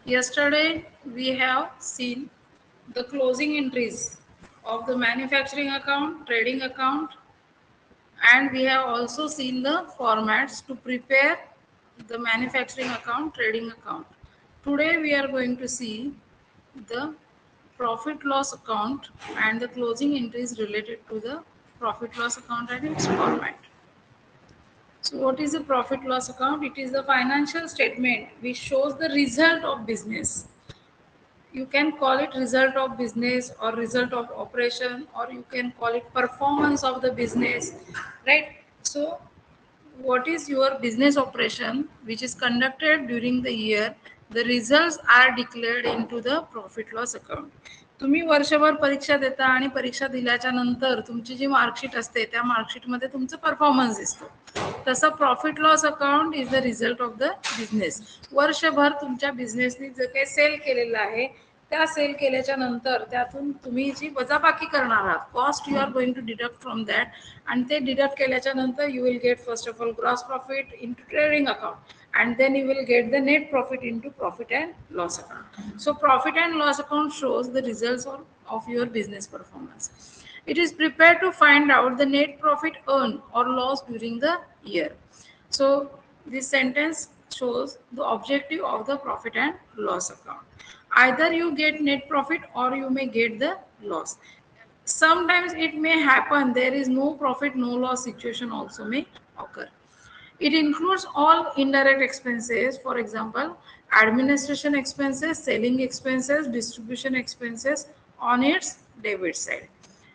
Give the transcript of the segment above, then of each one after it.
Yesterday we have seen the closing entries of the manufacturing account, trading account, and we have also seen the formats to prepare the manufacturing account, trading account. Today we are going to see the profit loss account and the closing entries related to the profit loss account and its format. So what is a profit loss account? It is the financial statement which shows the result of business. You can call it result of business or result of operation, or you can call it performance of the business, right? So what is your business operation which is conducted during the year, the results are declared into the profit loss account. तुम्ही वर्षभर परीक्षा देता आणि परीक्षा दिल्याच्या नंतर तुमची जी marksheet असते त्या मार्कशीटमध्ये तुमचं परफॉर्मन्स दिसतो. तसं profit loss account is the result of the business. वर्षभर तुमच्या बिझनेसनी जे काही सेल केलेलं आहे त्या सेल केल्याच्या नंतर त्यातून तुम्ही जी वजाबाकी करणार आहात, cost you are going to deduct from that, आणि ते डिडक्ट केल्याच्या नंतर you will get first of all gross profit into trading account, and then you will get the net profit into profit and loss account. So profit and loss account shows the results of your business performance. It is prepared to find out the net profit earned or lost during the year. So this sentence shows the objective of the profit and loss account. Either you get net profit or you may get the loss. Sometimes it may happen there is no profit no loss situation also may occur. It includes all indirect expenses, for example, administration expenses, selling expenses, distribution expenses on its debit side.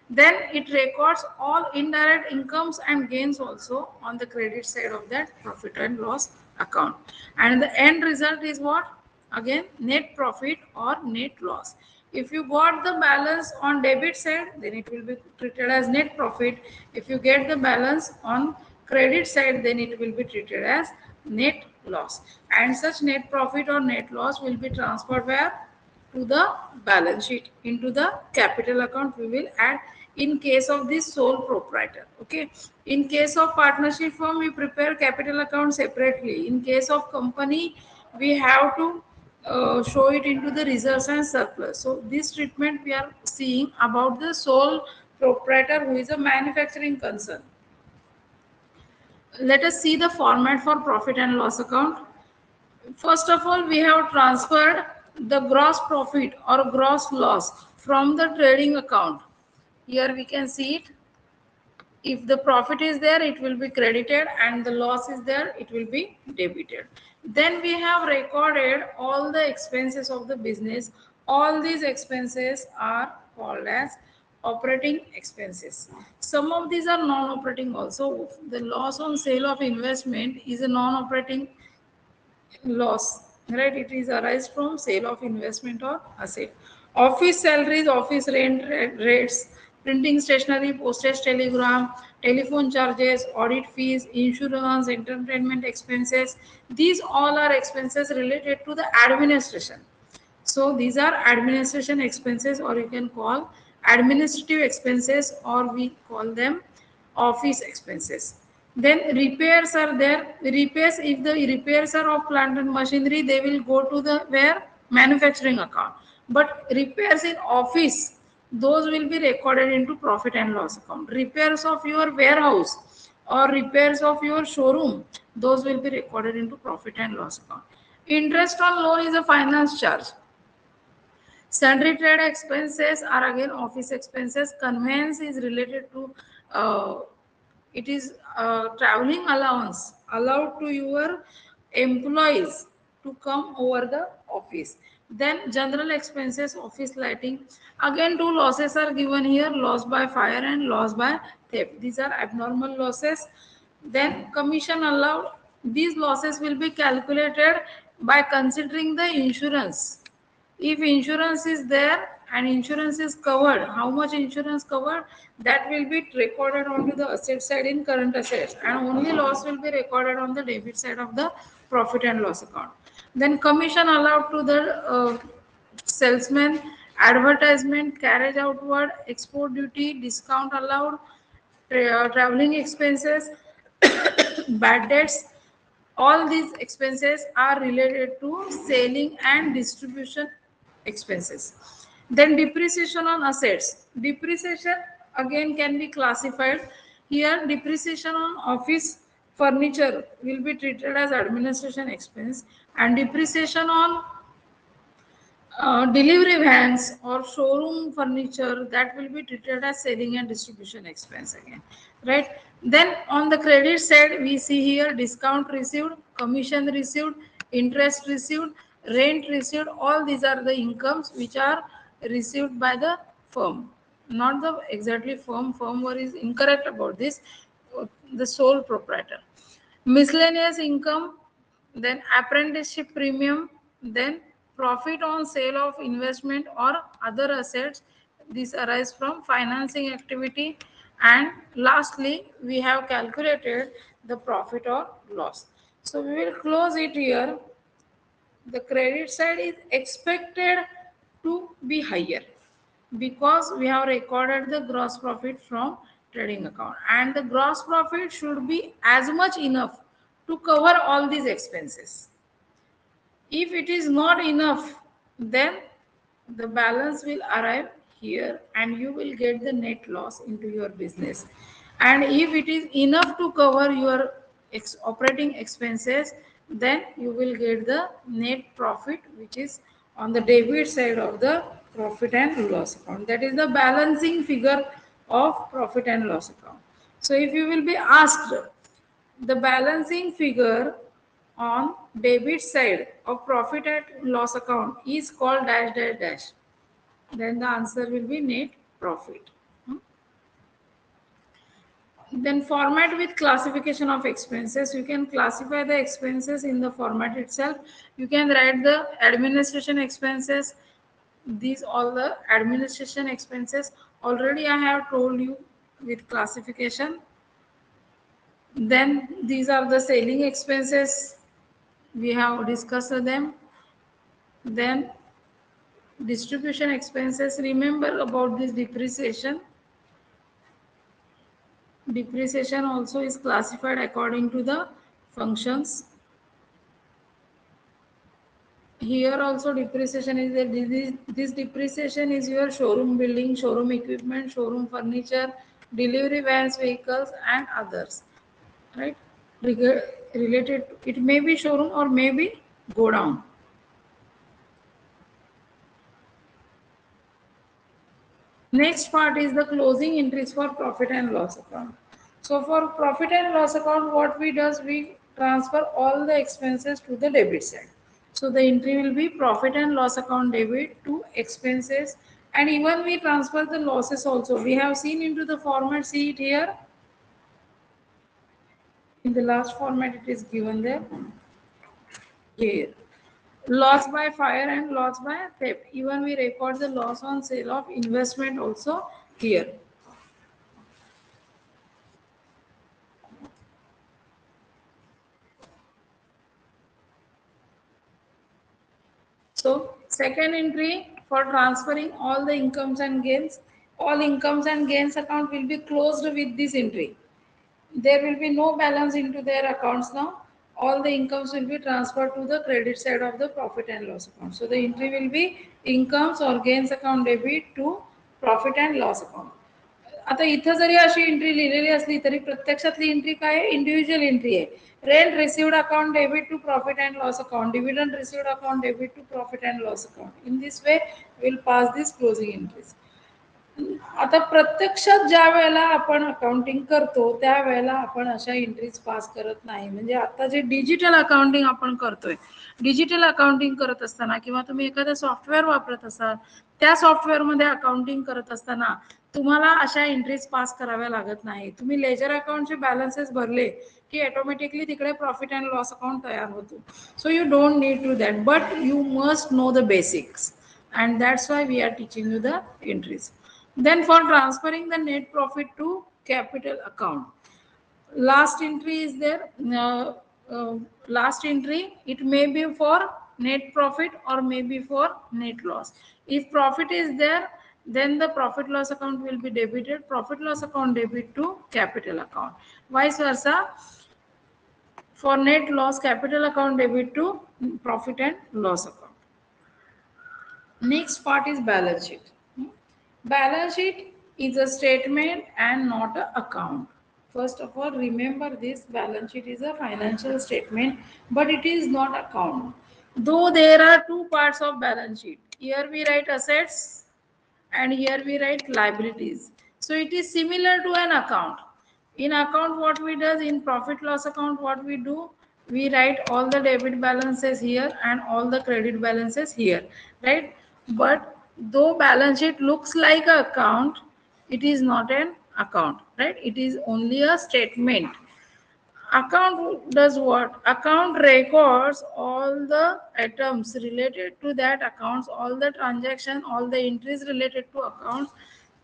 Then it records all indirect incomes and gains also on the credit side of that profit and loss account. And the end result is what? Again, net profit or net loss. If you got the balance on debit side, then it will be treated as net profit. If you get the balance on credit side, then it will be treated as net loss. And such net profit or net loss will be transferred where? To the balance sheet. Into the capital account we will add in case of the sole proprietor. Okay. In case of partnership firm, we prepare capital account separately. In case of company, we have to show it into the reserves and surplus. So this treatment we are seeing about the sole proprietor who is a manufacturing concern. Let us see the format for profit and loss account. First of all, we have transferred the gross profit or gross loss from the trading account. Here we can see it. If the profit is there, it will be credited, and the loss is there, it will be debited. Then we have recorded all the expenses of the business. All these expenses are called as operating expenses. Some of these are non-operating also. The loss on sale of investment is a non-operating loss, right? It is arise from sale of investment or asset. Office salaries, office rent rates, printing stationery, postage telegram, telephone charges, audit fees, insurance, entertainment expenses, these all are expenses related to the administration. So these are administration expenses, or you can call administrative expenses, or we call them office expenses. Then repairs are there. Repairs, if the repairs are of plant and machinery, they will go to the where? Manufacturing account. But repairs in office, those will be recorded into profit and loss account. Repairs of your warehouse or repairs of your showroom, those will be recorded into profit and loss account. Interest on loan is a finance charge. Sundry trade expenses are again office expenses. Conveyance is related to it is traveling allowance allowed to your employees to come over the office. Then general expenses, office lighting. Again, two losses are given here: loss by fire and loss by theft. These are abnormal losses. Then commission allowed. These losses will be calculated by considering the insurance. If insurance is there and insurance is covered, how much insurance covered, that will be recorded onto the asset side in current assets, and only loss will be recorded on the debit side of the profit and loss account. Then commission allowed to the salesman, advertisement, carriage outward, export duty, discount allowed, traveling expenses, bad debts, All these expenses are related to selling and distribution expenses. Then depreciation on assets. Depreciation again can be classified. Here depreciation on office furniture will be treated as administration expense, and depreciation on delivery vans or showroom furniture, that will be treated as selling and distribution expense again, right? Then on the credit side we see here discount received, commission received, interest received, rent received. All these are the incomes which are received by the firm, not the exactly firm is incorrect about this, the sole proprietor. Miscellaneous income, then apprenticeship premium, then profit on sale of investment or other assets. These arise from financing activity. And lastly, we have calculated the profit or loss. So we will close it here. The credit side is expected to be higher because we have recorded the gross profit from trading account, and the gross profit should be as much enough to cover all these expenses. If it is not enough, then the balance will arrive here and you will get the net loss into your business. And if it is enough to cover your operating expenses, then you will get the net profit, which is on the debit side of the profit and loss account. That is the balancing figure of profit and loss account. So if you will be asked the balancing figure on debit side of profit and loss account is called dash dash dash, then the answer will be net profit. Then format with classification of expenses. You can classify the expenses in the format itself. You can write the administration expenses. These all the administration expenses. Already I have told you with classification. Then these are the selling expenses. We have discussed them. Then distribution expenses. Remember about this depreciation. Depreciation also is classified according to the functions. Here also depreciation is there. This depreciation is your showroom building, showroom equipment, showroom furniture, delivery vans, vehicles, and others. Right? Related, it may be showroom or maybe go down. Next part is the closing entries for profit and loss account. So for profit and loss account, what we does, we transfer all the expenses to the debit side. So the entry will be profit and loss account debit to expenses, and even we transfer the losses also. We have seen into the format, see it here. In the last format it is given there. Here. Loss by fire and loss by theft. Even we record the loss on sale of investment also here. So second entry for transferring all the incomes and gains, all incomes and gains account will be closed with this entry. There will be no balance into their accounts now. All the incomes will be transferred to the credit side of the profit and loss account. So the entry will be incomes or gains account debit to profit and loss account. आता इथं जरी अशी entry लिहिलेली असली तरी प्रत्यक्षातली entry काय आहे, individual entry आहे. Rent received account debit to profit and loss account, dividend received account debit to profit and loss account. In this way will pass this closing entries. आता प्रत्यक्षात ज्या वेळेला आपण अकाउंटिंग करतो त्यावेळेला आपण अशा एंट्रीज पास करत नाही. म्हणजे आता जे डिजिटल अकाउंटिंग आपण करतोय, डिजिटल अकाउंटिंग करत असताना किंवा तुम्ही एखादं सॉफ्टवेअर वापरत असाल, त्या सॉफ्टवेअरमध्ये अकाउंटिंग करत असताना तुम्हाला अशा एंट्रीज पास कराव्या लागत नाही. तुम्ही लेजर अकाउंटचे बॅलन्सेस भरले की ऑटोमॅटिकली तिकडे प्रॉफिट अँड लॉस अकाउंट तयार होतो. So you don't need to that, but you must know the basics, and that's why we are teaching you the entries. Then for transferring the net profit to capital account, last entry is there. Last entry, it may be for net profit or may be for net loss. If profit is there, then the profit loss account will be debited, profit loss account debit to capital account. Vice versa, For net loss, capital account debit to profit and loss account. Next part is balance sheet. Balance sheet is a statement and not an account. First of all, remember this balance sheet is a financial statement, but it is not account. Though there are two parts of balance sheet. Here we write assets and here we write liabilities. So it is similar to an account. In account, what we does in profit loss account, what we do, we write all the debit balances here and all the credit balances here, right? But though balance sheet looks like an account, it is not an account, right? It is only a statement. Account does what? Account records all the items related to that accounts, all the transaction, all the entries related to accounts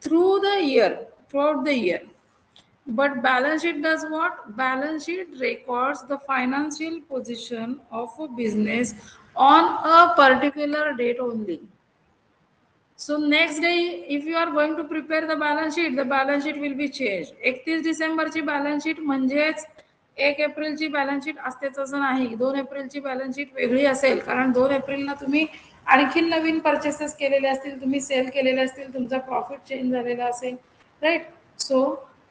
through the year, throughout the year. But balance sheet does what? Balance sheet records the financial position of a business on a particular date only. So next day, if you are going to prepare the balance sheet will be changed. 31 डिसेंबरची balance sheet म्हणजेच 1 एप्रिलची balance sheet असतेच असं नाही. 2 एप्रिलची balance sheet वेगळी असेल कारण 2 एप्रिलला तुम्ही आणखीन नवीन पर्चेसेस केलेले असतील, तुम्ही सेल केलेले असतील, तुमचा प्रॉफिट चेंज झालेला असेल, राईट? सो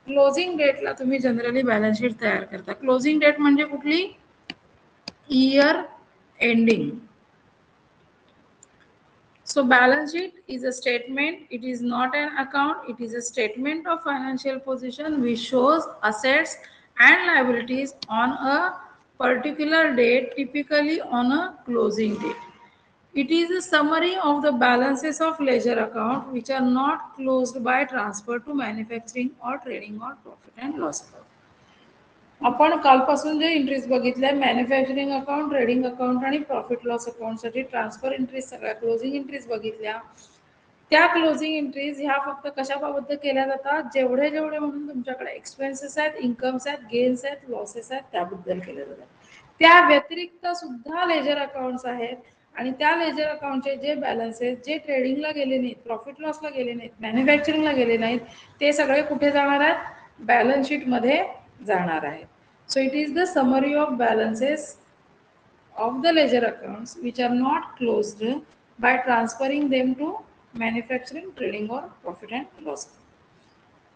क्लोजिंग डेटला तुम्ही जनरली बॅलन्स शीट तयार करता. क्लोजिंग डेट म्हणजे कुठली? Year ending. So balance sheet is a statement. It is not an account. It is a statement of financial position which shows assets and liabilities on a particular date, typically on a closing date. It is a summary of the balances of ledger account which are not closed by transfer to manufacturing or trading or profit and loss account. आपण कालपासून जे entries बघितल्या manufacturing account, trading account आणि profit loss अकाउंटसाठी transfer entries सगळ्या closing entries बघितल्या. त्या closing entries ह्या फक्त कशाबाबत केल्या जातात? जेवढे जेवढे म्हणून तुमच्याकडे एक्सपेन्सेस आहेत, इन्कम्स आहेत, गेन्स आहेत, लॉसेस आहेत त्याबद्दल केल्या जातात. त्या व्यतिरिक्त सुद्धा लेजर अकाउंट्स आहेत आणि त्या लेजर अकाउंटचे जे बॅलन्सेस जे ट्रेडिंगला गेले नाहीत, प्रॉफिट लॉसला गेले नाहीत, मॅन्युफॅक्चरिंगला गेले नाहीत, ते सगळे कुठे जाणार आहेत? बॅलन्स शीटमध्ये जाणार आहेत. So it is the summary of balances of the ledger accounts which are not closed by transferring them to manufacturing, trading or profit and loss.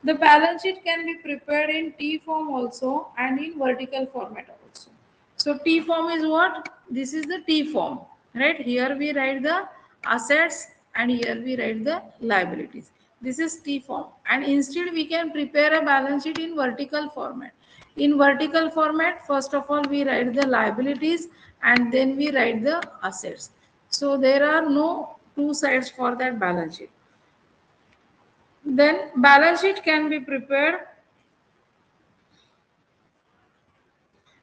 The balance sheet can be prepared in T form also and in vertical format also. So T form is what? This is the T form, right? Here we write the assets and here we write the liabilities. This is T form, and instead we can prepare a balance sheet in vertical format. In vertical format, first of all we write the liabilities and then we write the assets. So there are no two sides for that balance sheet. Then balance sheet can be prepared.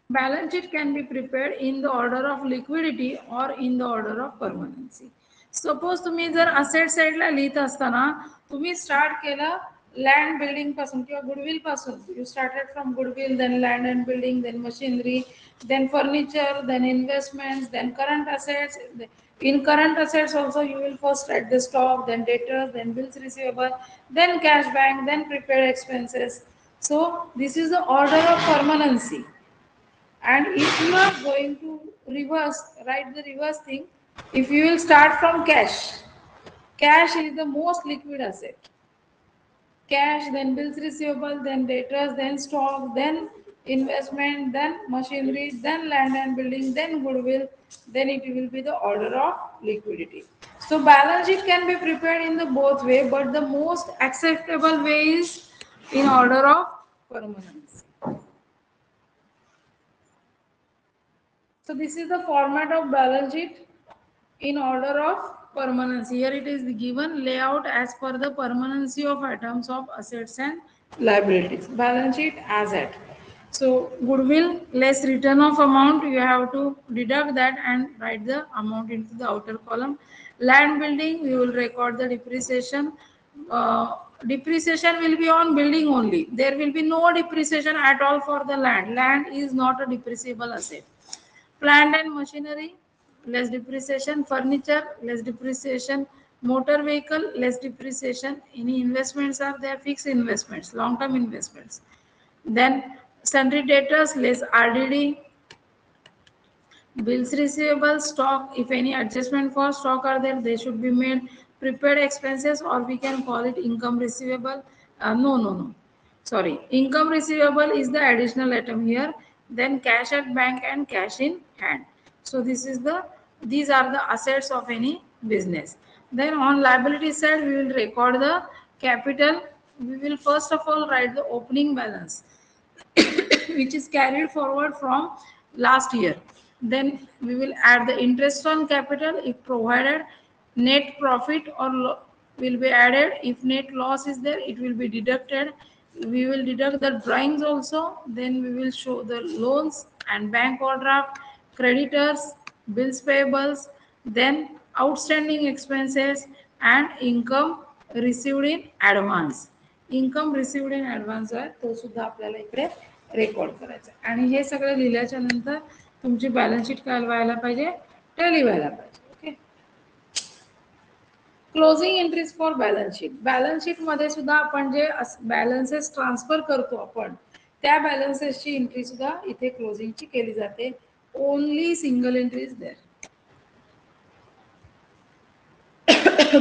Balance sheet can be prepared in the order of liquidity or in the order of permanency. Suppose तुम्ही जर asset साईडला लिहित असताना तुम्ही start केलं land building पासून किंवा goodwill पासून. You started from goodwill, then land and building, then machinery, then furniture, then investments, then current assets. In current assets also you will first write the stock, then debtors, then bills receivable, then cash bank, then prepaid expenses. So this is the order of permanency. And if you are going to reverse, write the reverse thing. If you will start from cash, cash is the most liquid asset. Cash, then bills receivable, then debtors, then stock, then investment, then machinery, then land and building, then goodwill, then it will be the order of liquidity. So balance sheet can be prepared in the both way, but the most acceptable way is in order of permanence. So this is the format of balance sheet in order of permanency. Here it is given layout as per the permanency of items of assets and liabilities. Balance sheet as at. So goodwill less return of amount, you have to deduct that and write the amount into the outer column. Land building, we will record the depreciation. Depreciation will be on building only. There will be no depreciation at all for the land. Land is not a depreciable asset. Plant and machinery, less depreciation. Furniture, less depreciation. Motor vehicle, less depreciation. Any investments are there? Fixed investments, long term investments. Then sundry debtors, less RDD. Bills receivable, stock, if any adjustment for stock are there, they should be made. Prepaid expenses, or we can call it income receivable. No, no, no. Sorry. Income receivable is the additional item here. Then cash at bank and cash in hand. So these are the assets of any business. Then on liability side, we will record the capital. We will first of all write the opening balance which is carried forward from last year. Then we will add the interest on capital if provided. Net profit will be added. If net loss is there, it will be deducted. We will deduct the drawings also. Then we will show the loans and bank overdraft, creditors, bills payables, then outstanding expenses and income received in advance. Income received in advance आहे तो सुद्धा आपल्याला इकडे record करायचा आहे. आणि हे सगळं लिहिल्याच्या नंतर तुमची बॅलन्स शीट काय व्हायला पाहिजे, टॅली व्हायला पाहिजे. Okay. Closing entries for balance sheet. Balance sheet मध्ये सुद्धा आपण जे बॅलन्सेस ट्रान्सफर करतो आपण त्या बॅलन्सेसची एंट्री सुद्धा इथे क्लोजिंगची केली जाते. Only single entry is there.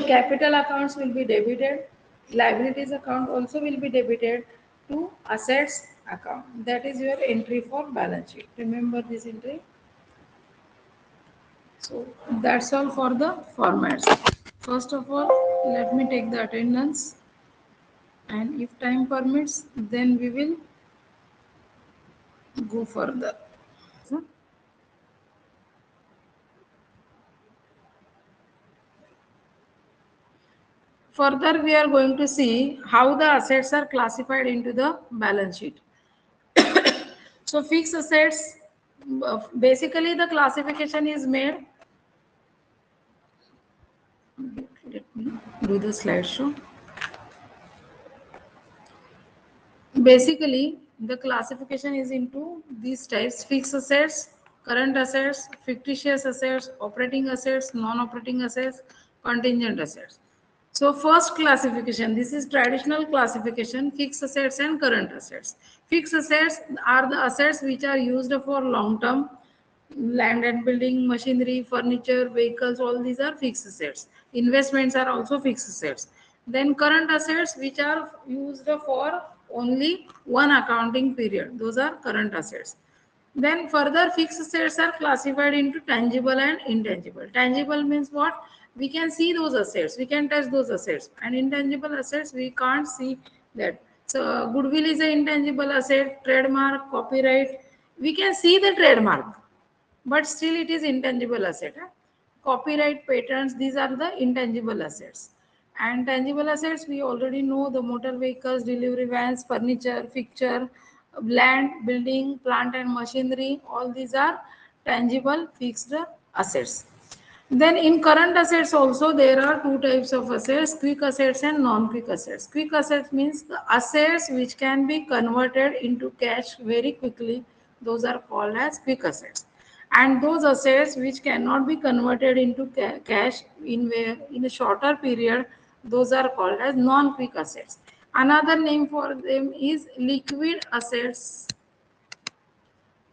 Capital accounts will be debited. Liabilities account also will be debited to assets account. That is your entry for balance sheet. Remember this entry. So that's all for the formats. First of all, let me take the attendance, and if time permits, then we will go further. Further, we are going to see how the assets are classified into the balance sheet. So fixed assets, basically the classification is made. Let me do the slideshow. Basically, the classification is into these types: fixed assets, current assets, fictitious assets, operating assets, non-operating assets, contingent assets. So first classification, this is traditional classification: fixed assets and current assets. Fixed assets are the assets which are used for long term. Land and building, machinery, furniture, vehicles, all these are fixed assets. Investments are also fixed assets. Then current assets which are used for only one accounting period, those are current assets. Then further fixed assets are classified into tangible and intangible. Tangible means what? We can see those assets, we can touch those assets, and intangible assets we can't see that. So goodwill is an intangible asset, trademark, copyright. We can see the trademark, but still it is intangible asset. Copyright, patents, these are the intangible assets. And tangible assets, we already know: the motor vehicles, delivery vans, furniture, fixture, land, building, plant and machinery, all these are tangible fixed assets. Then in current assets also there are two types of assets: quick assets and non-quick assets. Quick assets means the assets which can be converted into cash very quickly. Those are called as quick assets. And those assets which cannot be converted into cash in a shorter period, those are called as non-quick assets. Another name for them is liquid assets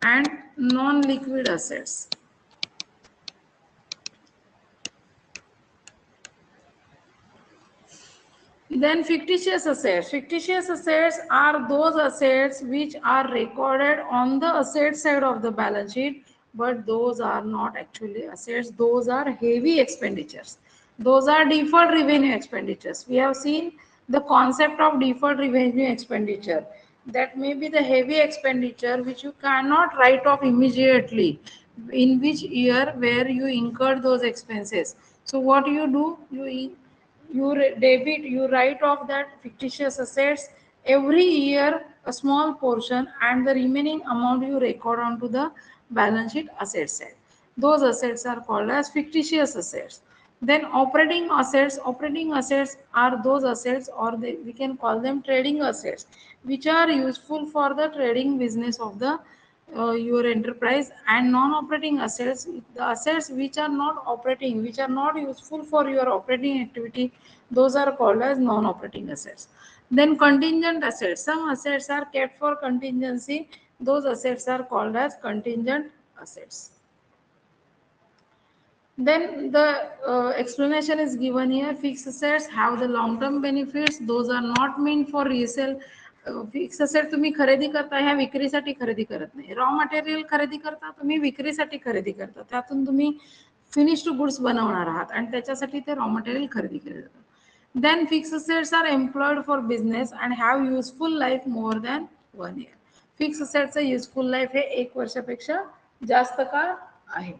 and non-liquid assets. Then fictitious assets. Fictitious assets are those assets which are recorded on the asset side of the balance sheet, but those are not actually assets. Those are heavy expenditures. Those are deferred revenue expenditures. We have seen the concept of deferred revenue expenditure. That may be the heavy expenditure which you cannot write off immediately. In which year where you incurred those expenses. So what you do, debit, you write off that fictitious assets every year a small portion, and the remaining amount you record onto the balance sheet asset side. Those assets are called as fictitious assets. Then operating assets are those assets, or we can call them trading assets, which are useful for the trading business of the your enterprise. And non-operating assets, the assets which are not operating, which are not useful for your operating activity, those are called as non-operating assets. Then contingent assets, some assets are kept for contingency, those assets are called as contingent assets. Then the explanation is given here. Fixed assets have the long term benefits. Those are not meant for resale. Fix asset तुम्ही खरेदी करता ह्या विक्रीसाठी खरेदी करत नाही. Raw material खरेदी करता तुम्ही विक्रीसाठी खरेदी करता, त्यातून तुम्ही फिनिश्ड गुड्स बनवणार आहात आणि त्याच्यासाठी ते रॉ मटेरियल खरेदी केले जातात. Then fixed assets are employed for business and have useful life more than 1 year. Fix असेटचं युजफुल लाईफ हे 1 वर्षापेक्षा जास्त काळ आहे.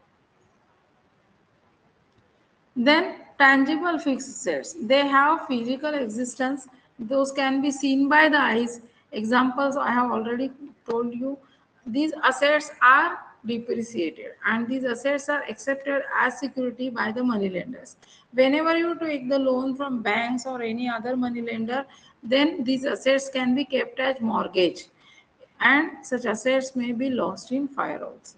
Then tangible fixed assets, they have physical existence. Those can be seen by the eyes. Examples I have already told you. These assets are depreciated and these assets are accepted as security by the money lenders. Whenever you take the loan from banks or any other money lender, then these assets can be kept as mortgage and such assets may be lost in fire also.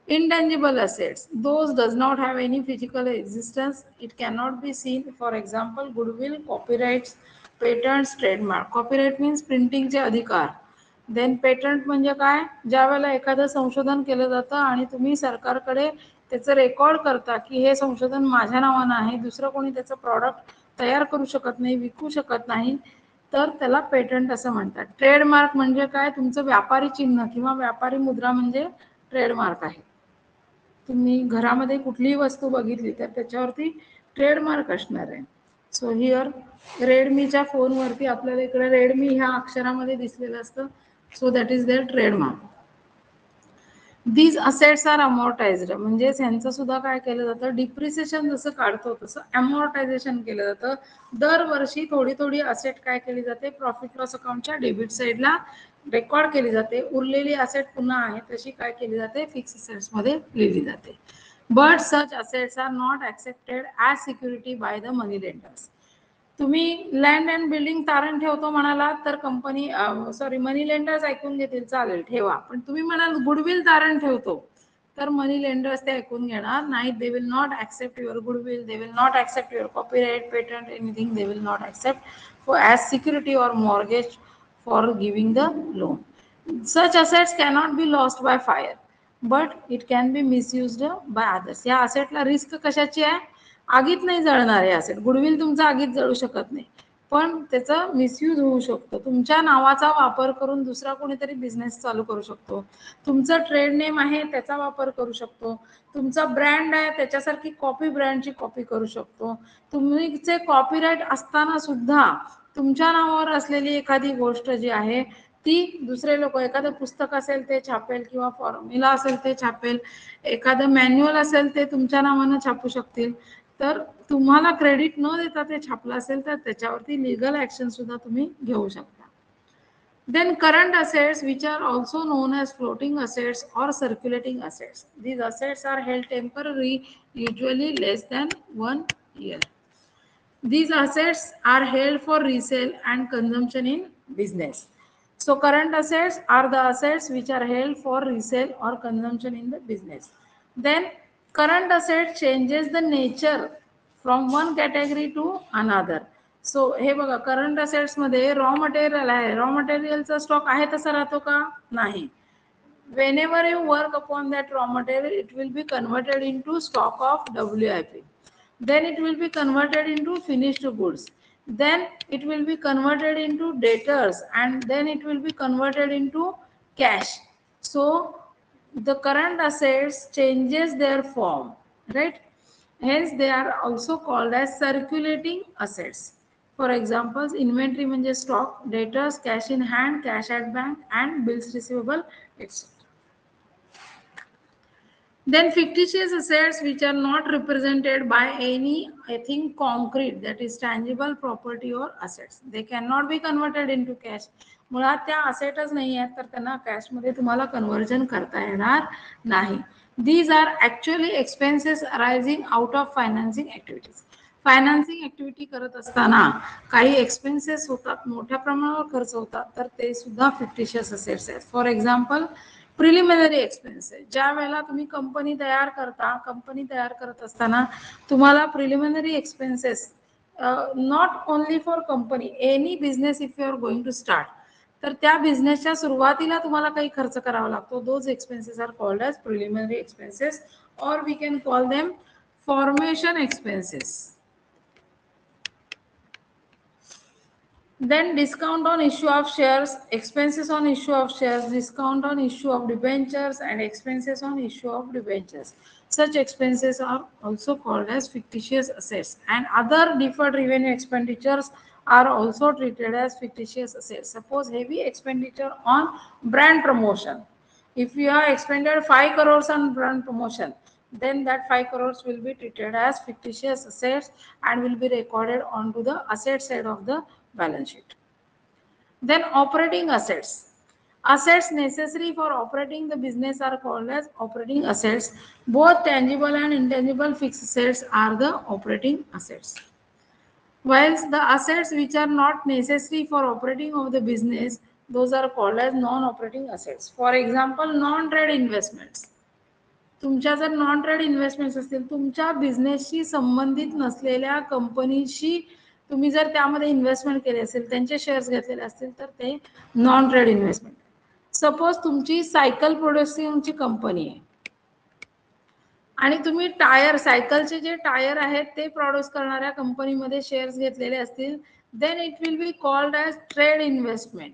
Intangible assets, those does not have any physical existence. It cannot be seen. For example, goodwill, copyrights, patents, trademark. Copyright means printing चे अधिकार. Then patent म्हणजे काय, ज्या वेळेला एखादं संशोधन केलं जातं आणि तुम्ही सरकारकडे त्याचं रेकॉर्ड करता की हे संशोधन माझ्या नावानं आहे, दुसरं कोणी त्याचं प्रॉडक्ट तयार करू शकत नाही, विकू शकत नाही, तर त्याला पेटंट असं म्हणतात. ट्रेडमार्क म्हणजे काय, तुमचं व्यापारी चिन्ह किंवा व्यापारी मुद्रा म्हणजे ट्रेडमार्क आहे. तुम्ही घरामध्ये कुठलीही वस्तू बघितली तर त्याच्यावरती ट्रेडमार्क असणार आहे. सो हिअर रेडमीच्या फोनवरती आपल्याला इकडे रेडमी ह्या अक्षरामध्ये दिसलेलं असतं. So that is their trademark. These assets are amortised, म्हणजे ह्यांचं सुद्धा काय केलं जातं, डिप्रिसिएशन जसं काढतो तसं अमॉर्टायझेशन केलं जातं. दरवर्षी थोडी थोडी असेट काय केली जाते, प्रॉफिट लॉस अकाउंटच्या डेबिट साईडला रेकॉर्ड केली जाते. उरलेली असेट पुन्हा आहे तशी काय केली जाते, फिक्स असेट्स मध्ये लिहिली जाते. But such assets are not accepted as security by the money lenders. तुम्ही लँड अँड बिल्डिंग तारण ठेवतो म्हणाला तर कंपनी सॉरी मनी लेंडर्स ऐकून घेतील, चालेल ठेवा. पण तुम्ही म्हणाल गुडविल तारण ठेवतो तर मनी लेंडर्स ते ऐकून घेणार नाही. They will not accept your goodwill, they will not accept your copyright, patent, anything they will not accept for as security or mortgage for giving the loan. Such assets cannot be lost by fire, but it can be misused by others. या असेटला risk कशाची आहे, आगीत नाही जळणार आहे asset. Goodwill तुमचा आगीत जळू शकत नाही, पण त्याचा मिसयूज होऊ शकतो. तुमच्या नावाचा वापर करून दुसरा कोणीतरी बिझनेस चालू करू शकतो. तुमचं ट्रेड नेम आहे त्याचा वापर करू शकतो. तुमचा ब्रँड आहे त्याच्यासारखी कॉपी ब्रँडची कॉपी करू शकतो. तुमचे कॉपीराइट असताना सुद्धा तुमच्या नावावर असलेली एखादी गोष्ट जी आहे ती दुसरे लोक, एखादं पुस्तक असेल ते छापेल किंवा फॉर्म्युला असेल ते छापेल, एखादं मॅन्युअल असेल ते तुमच्या नावानं छापू शकतील. तर तुम्हाला क्रेडिट न देता ते छापलं असेल तर त्याच्यावरती लीगल ऍक्शन सुद्धा तुम्ही घेऊ शकता. Then current assets, which are also known as floating assets or circulating assets. These assets are held temporarily, usually less than 1 year. These assets are held for resale and consumption in business. So current assets are the assets which are held for resale or consumption in the business. Then current asset changes the nature from one category to another. सो हे बघा, current assets मध्ये raw material आहे, raw मटेरियलचा stock आहे तसा राहतो का, नाही. Whenever you work upon that raw material, it will be converted into stock of WIP. Then it will be converted into finished goods. Then it will be converted into debtors and then it will be converted into cash. So the current assets changes their form, right? Hence they are also called as circulating assets. For examples, inventory म्हणजे stock, debtors, cash in hand, cash at bank and bills receivable, etc. Then fictitious assets which are not represented by anything concrete, that is tangible property or assets. They cannot be converted into cash. मुळात त्या असेटच नाही आहेत तर त्यांना cash मध्ये तुम्हाला conversion करता येणार नाही. These are actually expenses arising out of financing activities. Financing activity करत असताना काही एक्सपेन्सेस होतात, मोठ्या प्रमाणावर खर्च होतात, तर ते सुद्धा फिक्टिशियस असेट्स आहेत. फॉर एक्झाम्पल प्रिलिमिनरी एक्सपेन्सेस, ज्या वेळेला तुम्ही कंपनी तयार करता, कंपनी तयार करत असताना तुम्हाला preliminary expenses, not only for company, any business if you are going to start, तर त्या बिझनेसच्या सुरुवातीला तुम्हाला काही खर्च करावा लागतो. Those expenses are called as preliminary expenses और we can call them formation expenses. Then discount on issue of shares, expenses on issue of shares, discount on issue of debentures, and expenses on issue of debentures. Such expenses are also called as fictitious assets, and other deferred revenue expenditures are also treated as fictitious assets. Suppose heavy expenditure on brand promotion. If you have expended 5 crores on brand promotion, then that 5 crores will be treated as fictitious assets and will be recorded onto the asset side of the balance sheet. Then operating assets. Assets necessary for operating the business are called as operating assets. Both tangible and intangible fixed assets are the operating assets. Whilst the assets which are not necessary for operating of the business, those are called as non-operating assets. For example, non-trade investments. तुमच्या जर non trade investments असतील, तुमच्या बिझनेसशी संबंधित नसलेल्या कंपनीशी तुम्ही जर त्यामध्ये investment केले असेल, त्यांचे शेअर्स घेतलेले असतील, तर ते नॉन ट्रेड इन्व्हेस्टमेंट. सपोज तुमची सायकल प्रोड्युसिंगची कंपनी आहे आणि तुम्ही टायर, सायकलचे जे टायर आहेत ते प्रोड्यूस करणाऱ्या कंपनीमध्ये शेअर्स घेतलेले असतील, then it will be called as trade investment.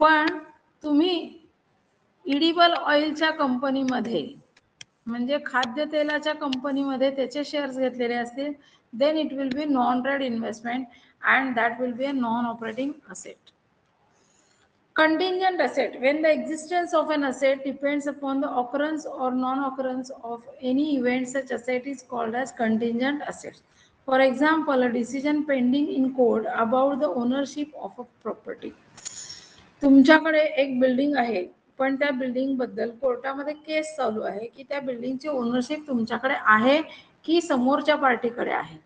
पण तुम्ही इडिबल ऑइलच्या कंपनीमध्ये म्हणजे खाद्यतेलाच्या कंपनीमध्ये त्याचे शेअर्स घेतलेले असतील, then it will be non trade investment and that will be a non operating asset. Contingent asset, when the existence of an asset depends upon the occurrence or non-occurrence of any event, such asset is called as contingent assets. For example, a decision pending in court about the ownership of a property. तुमच्याकडे एक building आहे, पण त्या building बद्दल कोर्टामध्ये case चालू आहे की त्या बिल्डिंगची ओनरशिप तुमच्याकडे आहे की समोरच्या पार्टीकडे आहे.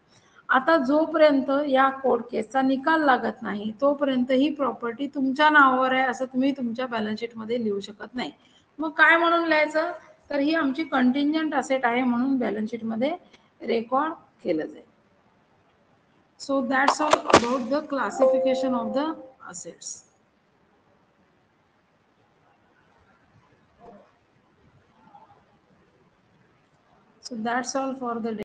आता जोपर्यंत या कोर्ट केसचा निकाल लागत नाही, तोपर्यंत ही प्रॉपर्टी तुमच्या नावावर आहे असं तुम्ही तुमच्या बॅलन्स शीट मध्ये लिहू शकत नाही. मग काय म्हणून लिहायचं, तर ही आमची कंटिंजंट असेट आहे म्हणून बॅलन्स शीट मध्ये रेकॉर्ड केलं जाईल. So that's all about the classification of the assets. So that's all for the day.